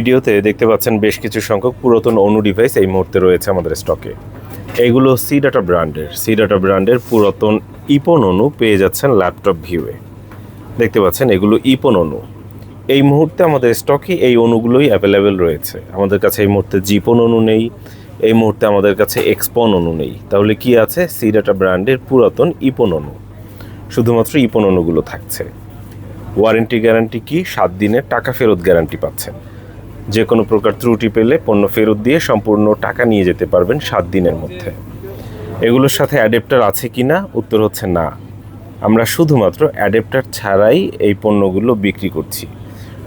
ভিডিওতে দেখতে পাচ্ছেন বেশ কিছু সংখ্যক পুরাতন অনু ডিভাইস এই মুহূর্তে রয়েছে আমাদের স্টকে। এইগুলো সি ডাটা ব্র্যান্ডের পুরাতন ইপন অনু পেয়ে যাচ্ছেন ল্যাপটপ ভিউয়ে। দেখতে পাচ্ছেন এগুলো ইপন অনু। এই মুহূর্তে আমাদের স্টকে এই অনুগুলোই অ্যাভেলেবেল রয়েছে। আমাদের কাছে এই মুহূর্তে জিপন অনু নেই, এই মুহূর্তে আমাদের কাছে এক্সপন অনু নেই। তাহলে কি আছে? সি ডাটা ব্র্যান্ডের পুরাতন ইপন অনু, শুধুমাত্র ইপন অনুগুলো থাকছে। ওয়ারেন্টি গ্যারান্টি কি? 7 দিনের টাকা ফেরত গ্যারান্টি পাচ্ছেন। যে কোনো প্রকার ত্রুটি পেলে পণ্য ফেরত দিয়ে সম্পূর্ণ টাকা নিয়ে যেতে পারবেন 7 দিনের মধ্যে। এগুলোর সাথে অ্যাডাপ্টার আছে কি না? উত্তর হচ্ছে না। আমরা শুধুমাত্র অ্যাডাপ্টার ছাড়াই এই পণ্যগুলো বিক্রি করছি।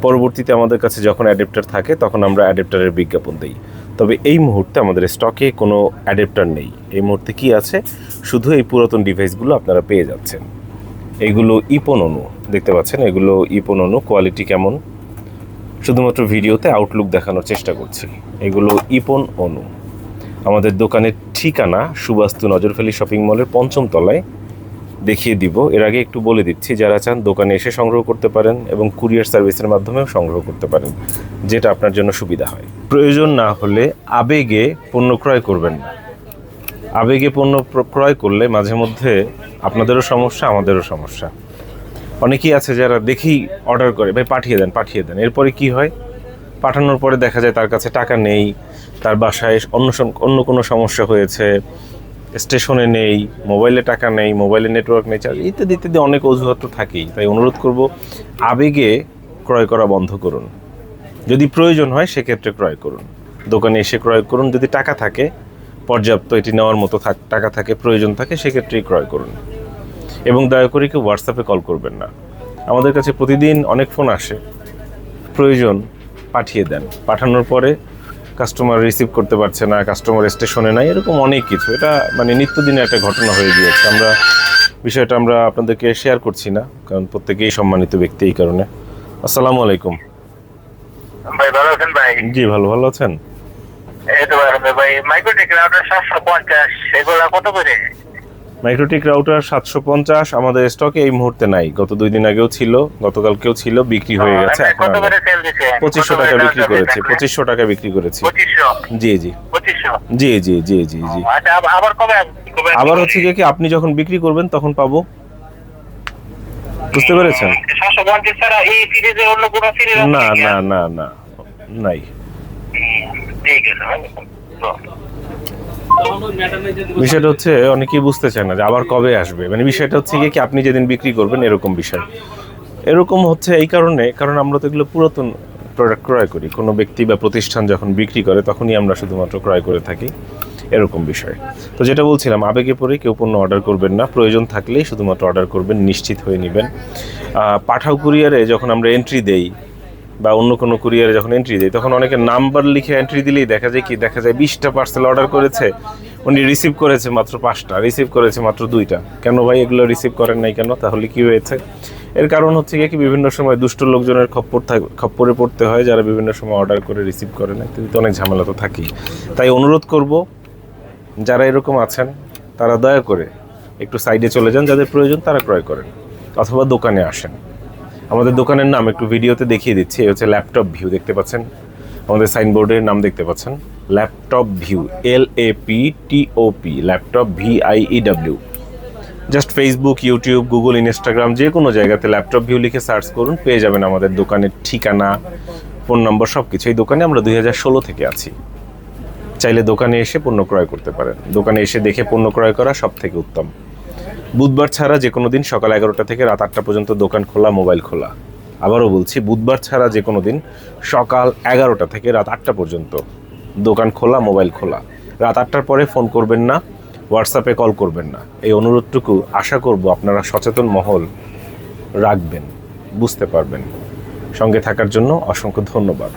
পরবর্তীতে আমাদের কাছে যখন অ্যাডাপ্টার থাকে তখন আমরা অ্যাডাপ্টারের বিজ্ঞাপন দিই। তবে এই মুহূর্তে আমাদের স্টকে কোনো অ্যাডাপ্টার নেই। এই মুহূর্তে কি আছে? শুধু এই পুরাতন ডিভাইসগুলো আপনারা পেয়ে যাচ্ছেন। এগুলো ইপন অনু, দেখতে পাচ্ছেন এগুলো ইপন অনু। কোয়ালিটি কেমন? শুধুমাত্র ভিডিওতে আউটলুক দেখানোর চেষ্টা করছি। এগুলো ইপন অনু। আমাদের দোকানের ঠিকানা সুবাস্তু নজরফালি শপিং মলের 5ম তলায়। দেখিয়ে দিব। এর আগে একটু বলে দিচ্ছি, যারা চান দোকানে এসে সংগ্রহ করতে পারেন এবং কুরিয়ার সার্ভিসের মাধ্যমেও সংগ্রহ করতে পারেন, যেটা আপনার জন্য সুবিধা হয়। প্রয়োজন না হলে আবেগে পণ্য ক্রয় করবেন না। আবেগে পণ্য ক্রয় করলে মাঝে মধ্যে আপনাদেরও সমস্যা, আমাদেরও সমস্যা। অনেকেই আছে যারা দেখেই অর্ডার করে, ভাই পাঠিয়ে দেন। এরপরে কি হয়? পাঠানোর পরে দেখা যায় তার কাছে টাকা নেই, তার বাসায় অন্য কোনো সমস্যা হয়েছে, স্টেশনে নেই, মোবাইলে টাকা নেই, মোবাইলে নেটওয়ার্ক নেই, ইত্যাদি ইত্যাদি অনেক অজুহাত তো থাকেই। তাই অনুরোধ করব, আবেগে ক্রয় করা বন্ধ করুন। যদি প্রয়োজন হয় সেক্ষেত্রে ক্রয় করুন, দোকানে এসে ক্রয় করুন। যদি টাকা থাকে পর্যাপ্ত, এটি নেওয়ার মতো টাকা থাকে, প্রয়োজন থাকে, সেক্ষেত্রেই ক্রয় করুন। এবং দয়া করে কেউ হোয়াটসঅ্যাপে কল করবেন না। আমাদের কাছে প্রতিদিন অনেক ফোন আসে, প্রয়োজন পাঠিয়ে দেন, পাঠানোর পরে কাস্টমার রিসিভ করতে পারছে না, কাস্টমার স্টেশনে নাই, এরকম অনেক কিছু। এটা মানে নিত্যদিনের একটা ঘটনা হয়ে গিয়েছে। বিষয়টা আমরা আপনাদেরকে শেয়ার করছি না, কারণ প্রত্যেকেই সম্মানিত ব্যক্তি এই কারণে। আসসালামু আলাইকুম ভাই, ভালো আছেন ভাই? জি ভালো আছেন? এই তো ভাই, মাইক্রোটেক রাউটার 750 এগুলা কত করে? মাইক্রোটেক রাউটার 750 আমাদের স্টকে এই মুহূর্তে নাই। গত 2 দিন আগেও ছিল, গতকালকেও ছিল, বিক্রি হয়ে গেছে। এখন কত করে সেল দিছেন? 2500 টাকা বিক্রি করেছি। 2500 টাকা বিক্রি করেছি। 2500? জি 2500? জি। আচ্ছা, আবার কবে? আবার হচ্ছে কি আপনি যখন বিক্রি করবেন তখন পাবো। বুঝতে পেরেছেন? 750 ছাড়া এই সিরিজে অন্য কোনো সিরিজ আছে? না নাই। ঠিক আছে ভাই। বিষয়টা হচ্ছে অনেকেই বুঝতে চায় না যে আবার কবে আসবে। মানে বিষয়টা হচ্ছে কি আপনি যেদিন বিক্রি করবেন এরকম বিষয়। এরকম হচ্ছে এই কারণ আমরা তো এগুলো পুরাতন প্রোডাক্ট ক্রয় করি। কোনো ব্যক্তি বা প্রতিষ্ঠান যখন বিক্রি করে তখনই আমরা শুধুমাত্র ক্রয় করে থাকি, এরকম বিষয়। তো যেটা বলছিলাম, আবেগে পড়ে কেউ পণ্য অর্ডার করবেন না। প্রয়োজন থাকলেই শুধুমাত্র অর্ডার করবেন, নিশ্চিত হয়ে নেবেন। পাঠাও কুরিয়ারে যখন আমরা এন্ট্রি দেই বা অন্য কোনো কুরিয়ারে যখন এন্ট্রি দেয় তখন অনেকে নাম্বার লিখে এন্ট্রি দিলেই দেখা যায় 20টা পার্সেল অর্ডার করেছে, উনি রিসিভ করেছে মাত্র 5টা, রিসিভ করেছে মাত্র 2টা। কেন ভাই এগুলো রিসিভ করেন নাই কেন? তাহলে কি হয়েছে? এর কারণ হচ্ছে কি বিভিন্ন সময় দুষ্ট লোকজনের খপ্পরে পড়তে হয়, যারা বিভিন্ন সময় অর্ডার করে রিসিভ করে না, কিন্তু অনেক ঝামেলা তো থাকেই। তাই অনুরোধ করব, যারা এরকম আছেন তারা দয়া করে একটু সাইডে চলে যান, যাদের প্রয়োজন তারা ক্রয় করেন, অথবা দোকানে আসেন। আমাদের দোকানের নাম একটু ভিডিওতে দেখিয়ে দিচ্ছি। এই হচ্ছে ল্যাপটপ ভিউ, দেখতে পাচ্ছেন আমাদের সাইনবোর্ডের নাম দেখতে পাচ্ছেন, laptop view, LAPTOP, laptop VIEW। Just Facebook, YouTube, Google, Instagram যে কোনো জায়গাতে ল্যাপটপ ভিউ লিখে সার্চ করুন, পেয়ে যাবেন আমাদের দোকানের ঠিকানা, ফোন নম্বর, সব কিছু। এই দোকানে আমরা 2016 থেকে আছি। চাইলে দোকানে এসে পণ্য ক্রয় করতে পারেন। দোকানে এসে দেখে পণ্য ক্রয় করা সব থেকে উত্তম। বুধবার ছাড়া যে কোনো দিন সকাল 11টা থেকে রাত 8টা পর্যন্ত দোকান খোলা, মোবাইল খোলা। আবারও বলছি, বুধবার ছাড়া যে কোনো দিন সকাল 11টা থেকে রাত 8টা পর্যন্ত দোকান খোলা, মোবাইল খোলা। রাত 8টার পরে ফোন করবেন না, হোয়াটসঅ্যাপে কল করবেন না। এই অনুরোধটুকু আশা করব আপনারা সচেতন মহল রাখবেন, বুঝতে পারবেন। সঙ্গে থাকার জন্য অসংখ্য ধন্যবাদ।